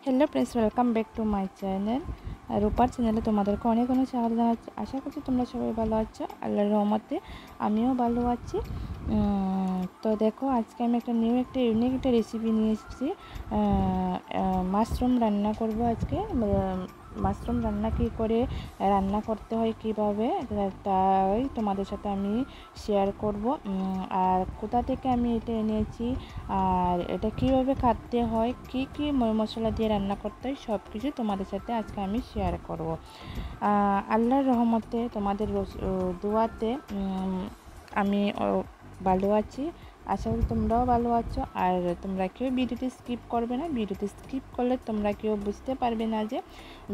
Hello friends, welcome back to my channel रूपार चैनले तुम्हादेरके अनेक अनेक स्वागत जानाচ্ছি। आशा करছি তোমরা সবাই ভালো আছো। আল্লাহর রহমতে আমিও ভালো আছি। তো দেখো, আজকে আমি একটা ইউনিক একটা রেসিপি নিয়ে এসেছি। মাশরুম রান্না করব আজকে। মাশরুম রান্না কী করে রান্না করতে হয়, কীভাবে, তাই তোমাদের সাথে আমি শেয়ার করব। আর কোথা থেকে আমি এটা এনেছি, আর এটা কীভাবে কাটতে হয়, কি কি মশলা দিয়ে রান্না করতে হয়, সব কিছু তোমাদের সাথে আজকে আমি শেয়ার করব। আল্লাহর রহমতে, তোমাদের দোয়াতে আমি ভালো আছি। আশা করি তোমরাও ভালো আছো। আর তোমরা কেউ ভিডিওটি স্কিপ করবে না। ভিডিওটি স্কিপ করলে তোমরা কেউ বুঝতে পারবে না যে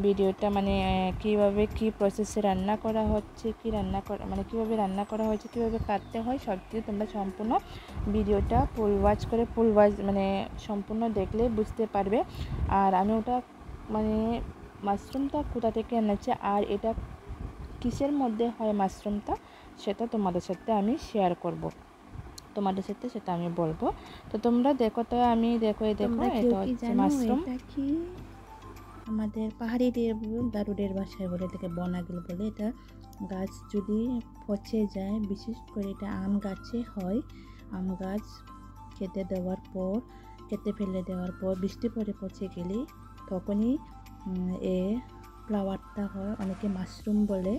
ভিডিওটা কীভাবে কী প্রসেসে রান্না করা হচ্ছে, কীভাবে রান্না করা হয়েছে, কীভাবে কাটতে হয়, সব কিছু তোমরা সম্পূর্ণ ভিডিওটা ফুল ওয়াচ সম্পূর্ণ দেখলে বুঝতে পারবে। আর আমি ওটা মাশরুমটা কোথা থেকে এনেছি আর এটা কিসের মধ্যে হয় মাশরুমটা, সেটা তোমাদের সাথে আমি শেয়ার করব, তোমাদের সাথে সেটা আমি বলবো। তো তোমরা দেখো, তো আমি দেখো এটা হচ্ছে মাশরুম। কি আমাদের পাহাড়িদের দারুদের ভাষায় বলে, এটাকে বনাগিল বলে। এটা গাছ যদি পচে যায়, বিশেষ করে এটা আম গাছে হয়। আম গাছ কেটে ফেলে দেওয়ার পর বৃষ্টি পরে পচে গেলে তখনই ফ্লাওয়ারটা হয়, অনেকে মাশরুম বলে।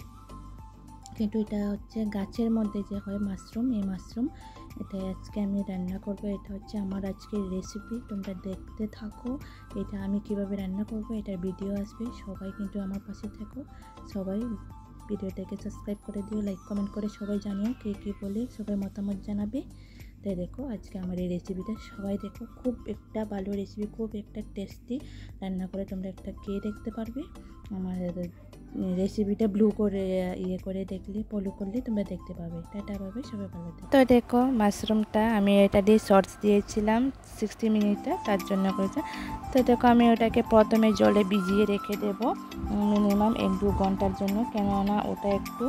কিন্তু এটা হচ্ছে গাছের মধ্যে যে হয় মাশরুম, এই মাশরুম এটা আজকে আমি রান্না করব। এটা হচ্ছে আমার আজকের রেসিপি, তোমরা দেখতে থাকো। এটা আমি কিভাবে রান্না করব, এটার ভিডিও আসবে। সবাই কিন্তু আমার পাশে থাকো, সবাই ভিডিওটাকে সাবস্ক্রাইব করে দিও, লাইক কমেন্ট করে সবাই জানিও কে কী বলে, সবাই মতামত জানাবে। তাই দেখো আজকে আমার এই রেসিপিটা সবাই দেখো, খুব একটা ভালো রেসিপি, খুব একটা টেস্টি রান্না করে তোমরা একটা খেয়ে দেখতে পারবে। আমার রেসিপিটা ব্লু করে করে দেখলে, ফলো করলে তোমরা দেখতে পাবে। টাটা পাবে, সবাই ভালো থাকবে। তো দেখো, মাশরুমটা আমি এটা দিয়ে শর্টস দিয়েছিলাম 60 মিনিটে, তার জন্য করেছে। তো দেখো, আমি ওটাকে প্রথমে জলে ভিজিয়ে রেখে দেব মিনিমাম 1-2 ঘন্টার জন্য, কেননা ওটা একটু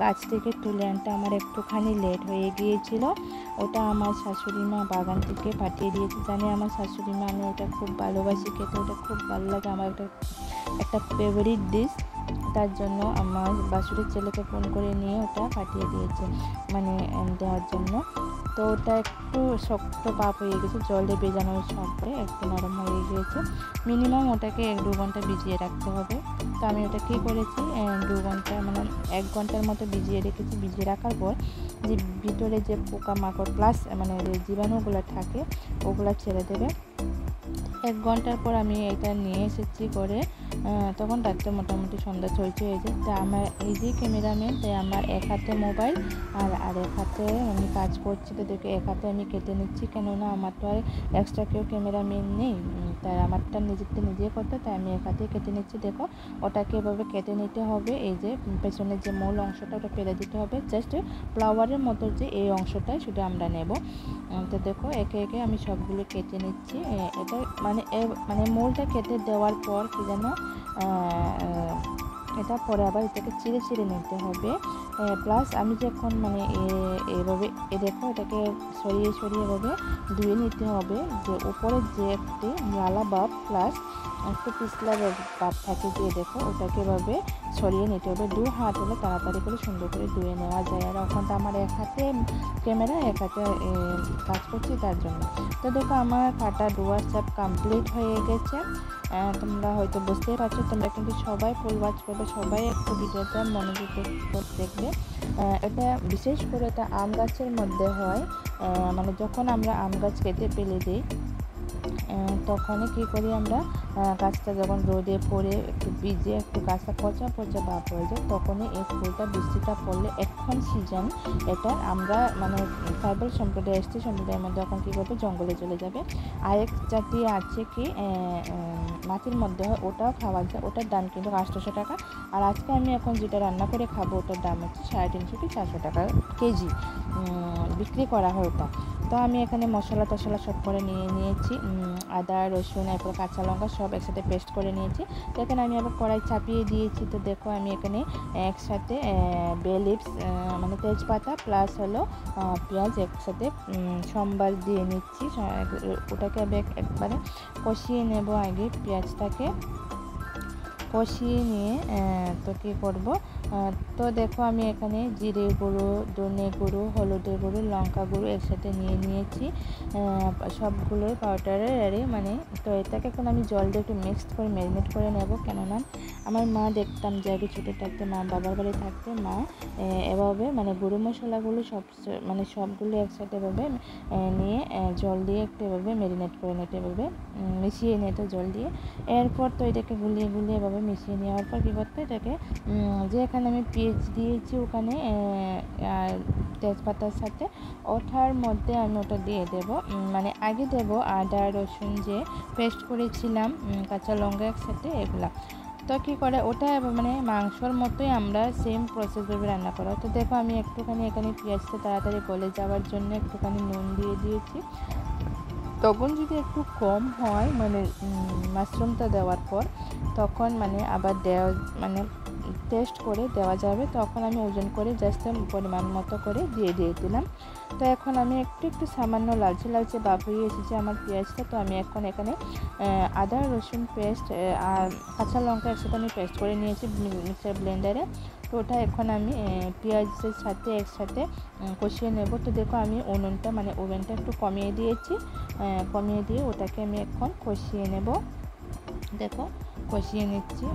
গাছ থেকে তুলে আনতে আমার একটুখানি লেট হয়ে গিয়েছিল। ওটা আমার শাশুড়ি মা বাগান থেকে পাঠিয়ে দিয়েছে। জানি আমার শাশুড়ি মা, আমি ওটা খুব ভালোবাসি খেতে, ওটা খুব ভালো লাগে, আমার একটা ফেভারিট ডিশ। তার জন্য আমার বাসুরের ছেলেকে ফোন করে নিয়ে ওটা পাঠিয়ে দিয়েছে দেওয়ার জন্য। তো ওটা একটু শক্ত ভাব হয়ে গেছে, জলে ভেজানোর সঙ্গে একটু নরম হয়ে গিয়েছে। মিনিমাম ওটাকে 1-2 ঘন্টা ভিজিয়ে রাখতে হবে। তো আমি ওটা কী করেছি, 2 ঘন্টা 1 ঘন্টার মতো ভিজিয়ে রেখেছি। ভিজিয়ে রাখার পর যে ভিতরে যে পোকামাকড় প্লাস জীবাণুগুলো থাকে, ওগুলো ছেড়ে দেবে। 1 ঘন্টার পর আমি এটা নিয়ে এসেছি করে। তখন রাত্রে মোটামুটি সন্ধ্যা ছয়টা হয়ে যায়। তা আমার এই যে ক্যামেরাম্যান, তাই আমার এক হাতে মোবাইল আর এক হাতে আমি কাজ করছি। তো দেখে এক হাতে আমি কেটে নিচ্ছি, কেননা আমার তো আর এক্সট্রা কেউ ক্যামেরাম্যান নেই, তাই আমারটা নিজে করতে, তাই আমি এক হাতে কেটে নিচ্ছি। দেখো, ওটাকে এভাবে কেটে নিতে হবে। এই যে পেছনের যে মূল অংশটা, ওটা ফেলে দিতে হবে। জাস্ট ফ্লাওয়ারের মতো যে এই অংশটাই শুধু আমরা নেব। তো দেখো, একে একে আমি সবগুলো কেটে নিচ্ছি। এটা মূলটা কেটে দেওয়ার পর কি যেন এটা পরে আবার এটাকে চিড়ে নিতে হবে। প্লাস আমি যখন এভাবে দেখো, এটাকে সরিয়ে এভাবে ধুয়ে নিতে হবে। যে উপরের যে একটি লালা ভাব প্লাস একটু পিছলা ভাব থাকে, যে দেখো ওটাকে এভাবে সরিয়ে নিতে হবে। 2 হাত হলে তাড়াতাড়ি করে সুন্দর করে ধুয়ে নেওয়া যায়। আর ওখান তো আমার এক হাতে ক্যামেরা, এক হাতে কাজ করছি, তার জন্য। তো দেখো, আমার কাটা ধোয়া সব কমপ্লিট হয়ে গেছে। তোমরা হয়তো বুঝতেই পারছো। তোমরা কিন্তু সবাই ফুল ওয়াচ করবে, সবাই একটু ভিডিওটা মনোযোগ দেখবে। এটা বিশেষ করে এটা আম গাছের মধ্যে হয়। যখন আমরা আম গাছ কেটে ফেলে দিই, তখনই কী করি আমরা, গাছটা যখন রোদে পড়ে একটু ভিজে একটু গাছটা পচা ভাব হয়ে যায়, তখনই এই ফুলটা বৃষ্টিটা পড়লে এখন সিজন এটা আমরা ট্রাইবাল সম্প্রদায়, এসটি সম্প্রদায়ের মধ্যে এখন কী করবে, জঙ্গলে চলে যাবে। আরেক জাতি আছে কি মাটির মধ্যে হয়, ওটাও খাওয়া যায়। ওটার দাম কিন্তু 800 টাকা। আর আজকে আমি এখন যেটা রান্না করে খাবো, ওটার দাম হচ্ছে 350 কি 400 টাকা কেজি বিক্রি করা হয় ওটা। তো আমি এখানে মশলা টশলা সব করে নিয়েছি, আদা রসুন এরপর কাঁচা লঙ্কা সব একসাথে পেস্ট করে নিয়েছি। তো এখানে আমি আবার কড়াই চাপিয়ে দিয়েছি। তো দেখো আমি এখানে একসাথে বে লিভস মানে তেজপাতা প্লাস হলো পেঁয়াজ একসাথে সম্বার দিয়ে নিচ্ছি। ওটাকে একবারে কষিয়ে নেব, আগে পেঁয়াজটাকে কষিয়ে নিয়ে তো কী করব, তো দেখো আমি এখানে জিরে গুঁড়ো, ধনে গুঁড়ো, হলুদের গুঁড়ো, লঙ্কা গুঁড়ো একসাথে নিয়েছি সবগুলোর পাউডারে মানে। তো এটাকে এখন আমি জল দিয়ে একটু মিক্সড করে ম্যারিনেট করে নেব, কেননা আমার মা দেখতাম যে আগে ছোটো থাকতে, মা বাবার বাড়ি থাকতে মা এভাবে মানে গুঁড়ো মশলাগুলো মানে সবগুলো একসাথে এভাবে নিয়ে জল দিয়ে একটু এভাবে ম্যারিনেট করে নিতে, এভাবে মিশিয়ে নিত জল দিয়ে। এরপর তো এটাকে গুলিয়ে এভাবে মিশিয়ে নেওয়ার পর কী করতে, এটাকে যে এখানে আমি পেঁয়াজ দিয়েছি ওখানে তেজপাতার সাথে ওঠার মধ্যে আমি ওটা দিয়ে দেব, মানে আগে দেব আদা রসুন যে পেস্ট করেছিলাম, কাঁচা লঙ্কা একসাথে এগুলা। তো কী করে ওটা মানে মাংসর মতোই আমরা সেম প্রসেসভাবে রান্না করা। তো দেখো আমি একটুখানি এখানে পেঁয়াজটা তাড়াতাড়ি গলে যাওয়ার জন্য একটুখানি নুন দিয়ে দিয়েছি। তখন যদি একটু কম হয় মানে মাশরুমটা দেওয়ার পর, তখন মানে আবার মানে টেস্ট করে দেওয়া যাবে। তখন আমি ওজন করে জাস্ট পরিমাণ মতো করে দিয়ে দিলাম। তো এখন আমি একটু সামান্য লালচে ভাব হয়ে এসেছে আমার পেঁয়াজটা। তো আমি এখন এখানে আদা রসুন পেস্ট আর কাঁচা লঙ্কা একসাথে আমি পেস্ট করে নিয়েছি মিক্সার ব্লেন্ডারে। তো ওটা এখন আমি পেঁয়াজের সাথে একসাথে কষিয়ে নেব। তো দেখো আমি ওভেনটা একটু কমিয়ে দিয়েছি, কমিয়ে দিয়ে ওটাকে আমি এখন কষিয়ে নেব। দেখো কষিয়ে নিচ্ছি,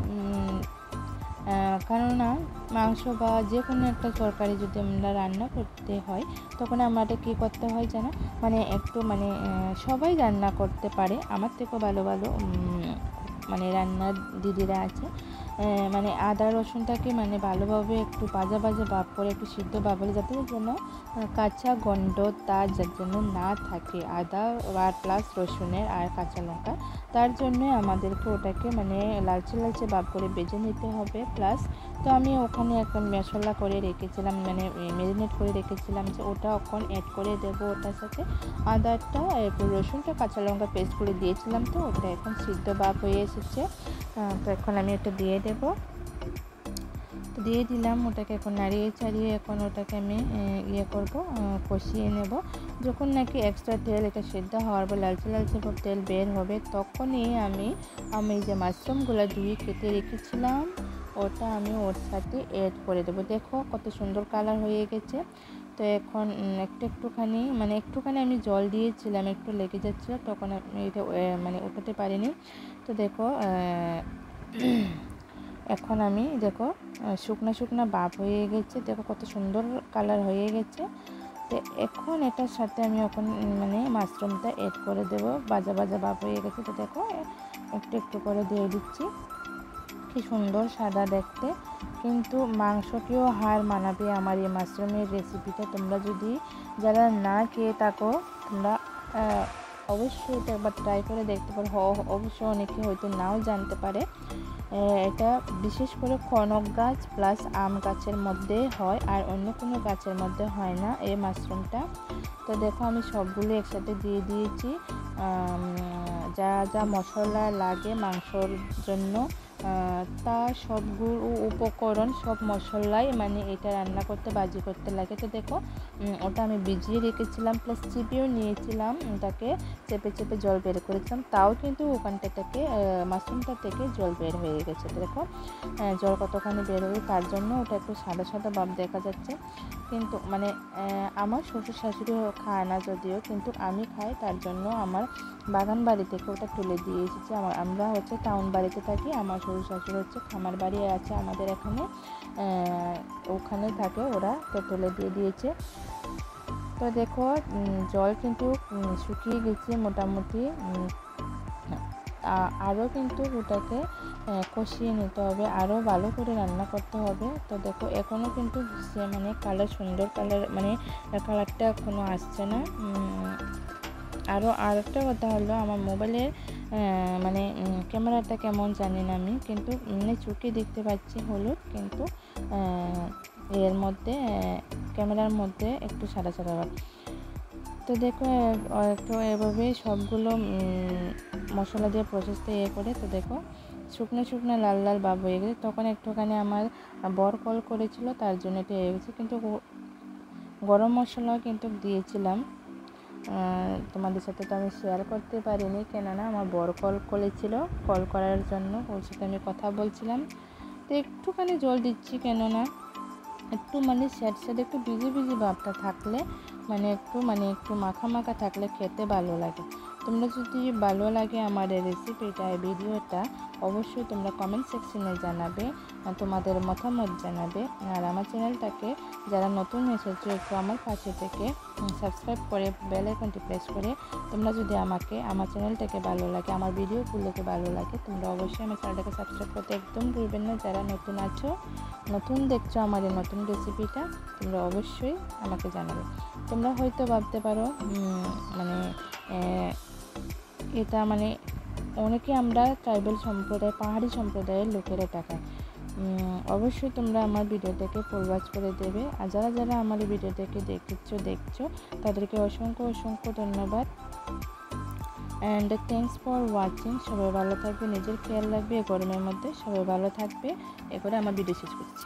কেননা মাংস বা যে কোনো একটা তরকারি যদি আমরা রান্না করতে হয় তখন আমাদের কী করতে হয় জানো, মানে একটু মানে সবাই রান্না করতে পারে, আমার থেকেও ভালো মানে রান্নার দিদিরা আছে, মানে আদা রসুনটাকে মানে ভালোভাবে একটু ভাজা ভাব করে একটু সিদ্ধ ভাব হলে যাতে জন্য কাঁচা গন্ধটা যার জন্য না থাকে আদা আর প্লাস রসুনের আর কাঁচা লঙ্কা, তার জন্য আমাদেরকে ওটাকে মানে লালচে ভাব করে ভেজে নিতে হবে। প্লাস তো আমি ওখানে এখন মশলা করে রেখেছিলাম, মানে ম্যারিনেট করে রেখেছিলাম, যে ওটা এখন অ্যাড করে দেবো ওটার সাথে। আদাটা একটু রসুনটা কাঁচা লঙ্কা পেস্ট করে দিয়েছিলাম, তো ওটা এখন সিদ্ধ ভাব হয়ে এসেছে। তো এখন আমি ওটা দিয়ে দেবো, তো দিয়ে দিলাম। ওটাকে এখন নাড়িয়ে চাড়িয়ে এখন ওটাকে আমি করবো, কষিয়ে নেব। যখন নাকি এক্সট্রা তেল এটা সেদ্ধ হওয়ার পর লালচে তেল বের হবে, তখনই আমি যে মাশরুমগুলো ধুয়ে কেটে রেখেছিলাম ওটা আমি ওর সাথে অ্যাড করে দেবো। দেখো কত সুন্দর কালার হয়ে গেছে। তো এখন একটুখানি আমি জল দিয়েছিলাম, একটু লেগে যাচ্ছিলো, তখন আমি এটা মানে উঠাতে পারিনি। তো দেখো এখন আমি দেখো শুকনা ভাব হয়ে গেছে, দেখো কত সুন্দর কালার হয়ে গেছে। তো এখন এটার সাথে আমি এখন মানে মাশরুমটা অ্যাড করে দেব, ভাজা ভাব হয়ে গেছে। তো দেখো একটু করে দিয়ে দিচ্ছি, কি সুন্দর সাদা দেখতে, কিন্তু মাংসকেও হার মানাবে আমার এই মাশরুমের রেসিপিটা। তোমরা যদি যারা না খেয়ে থাকো তোমরা অবশ্যই এটা একবার ট্রাই করে দেখতে পারো। অবশ্য অনেকে হয়তো নাও জানতে পারে, এটা বিশেষ করে কনক গাছ প্লাস আম গাছের মধ্যে হয়, আর অন্য কোনো গাছের মধ্যে হয় না এই মাশরুমটা। তো দেখো আমি সবগুলো একসাথে দিয়ে দিয়েছি, যা মশলা লাগে মাংসর জন্য তার সবগুলো উপকরণ সব মশলাই মানে এটা রান্না করতে ভাজি করতে লাগে। তো দেখো ওটা আমি ভিজিয়ে রেখেছিলাম, প্লাস চিপিয়েও নিয়েছিলাম, ওটাকে চেপে জল বের করেছিলাম, তাও কিন্তু ওখানটা থেকে মাশরুমটা থেকে জল বের হয়ে গেছে। তো দেখো জল কতখানি বের হয়ে, তার জন্য ওটা একটু সাদা ভাব দেখা যাচ্ছে। কিন্তু মানে আমার শ্বশুর শাশুড়িও খায় না যদিও, কিন্তু আমি খাই, তার জন্য আমার বাগান বাড়ি থেকে ওটা তুলে দিয়ে এসেছি। আমরা হচ্ছে টাউন বাড়িতে থাকি, আমার শ্বশুর শাশুড়ি হচ্ছে খামার বাড়ি আছে আমাদের এখানে, ওখানে থাকে ওরা, তো তুলে দিয়ে দিয়েছে। তো দেখো জল কিন্তু শুকিয়ে গেছে মোটামুটি, আরও কিন্তু ওটাকে কষিয়ে নিতে হবে, আরও ভালো করে রান্না করতে হবে। তো দেখো এখনও কিন্তু সে মানে সুন্দর কালার, মানে কালারটা এখনও আসছে না। আরেকটা কথা হলো, আমার মোবাইলের মানে ক্যামেরাটা কেমন জানি না আমি, কিন্তু মানে চোখে দেখতে পাচ্ছি হলুদ, কিন্তু এর মধ্যে ক্যামেরার মধ্যে একটু সাদা ভাব। তো দেখো একটু এভাবেই সবগুলো মশলা দিয়ে প্রসেসটা করে, তো দেখো শুকনো শুকনো লাল লাল ভাব হয়ে গেছে। তখন একটুখানি আমার বর কল করেছিল, তার জন্য এটা হয়ে গেছে। কিন্তু গরম মশলাও কিন্তু দিয়েছিলাম, তোমাদের সাথে তো আমি শেয়ার করতে পারিনি, কেননা আমার বর কল করেছিল, কল করার জন্য ওর সাথে আমি কথা বলছিলাম। তো একটুখানি জল দিচ্ছি, কেননা একটু স্যাঁত একটু ভিজি ভিজি ভাবটা থাকলে একটু মাখা মাখা থাকলে খেতে ভালো লাগে। তোমরা যদি ভালো লাগে আমার এই রেসিপিটা, এই ভিডিওটা, অবশ্যই তোমরা কমেন্ট সেকশনে জানাবে, তোমাদের মতামত জানাবে। আর আমার চ্যানেলটাকে যারা নতুন এসেছো একটু আমার পাশে থেকে সাবস্ক্রাইব করে বেল আইকনটি প্রেস করে তোমরা যদি আমার চ্যানেলটাকে ভালো লাগে, আমার ভিডিওগুলোকে ভালো লাগে, তোমরা অবশ্যই আমার চ্যানেলটাকে সাবস্ক্রাইব করতে একদম ভুলবেন না। যারা নতুন আছো, নতুন দেখছো আমার এই নতুন রেসিপিটা, তোমরা অবশ্যই আমাকে জানাবে। তোমরা হয়তো ভাবতে পারো এটা অনেকে আমরা ট্রাইবাল সম্প্রদায়, পাহাড়ি সম্প্রদায়ের লোকেরা টাকায়। অবশ্যই তোমরা আমার ভিডিওটাকে ফুল ওয়াচ করে দেবে। আর যারা যারা আমার এই ভিডিওটাকে দেখছো তাদেরকে অসংখ্য ধন্যবাদ। And thanks for watching. সবাই ভালো থাকবে, নিজের খেয়াল রাখবে, এই গরমের মধ্যে সবাই ভালো থাকবে। এ করে আমার ভিডিও শেষ করছি।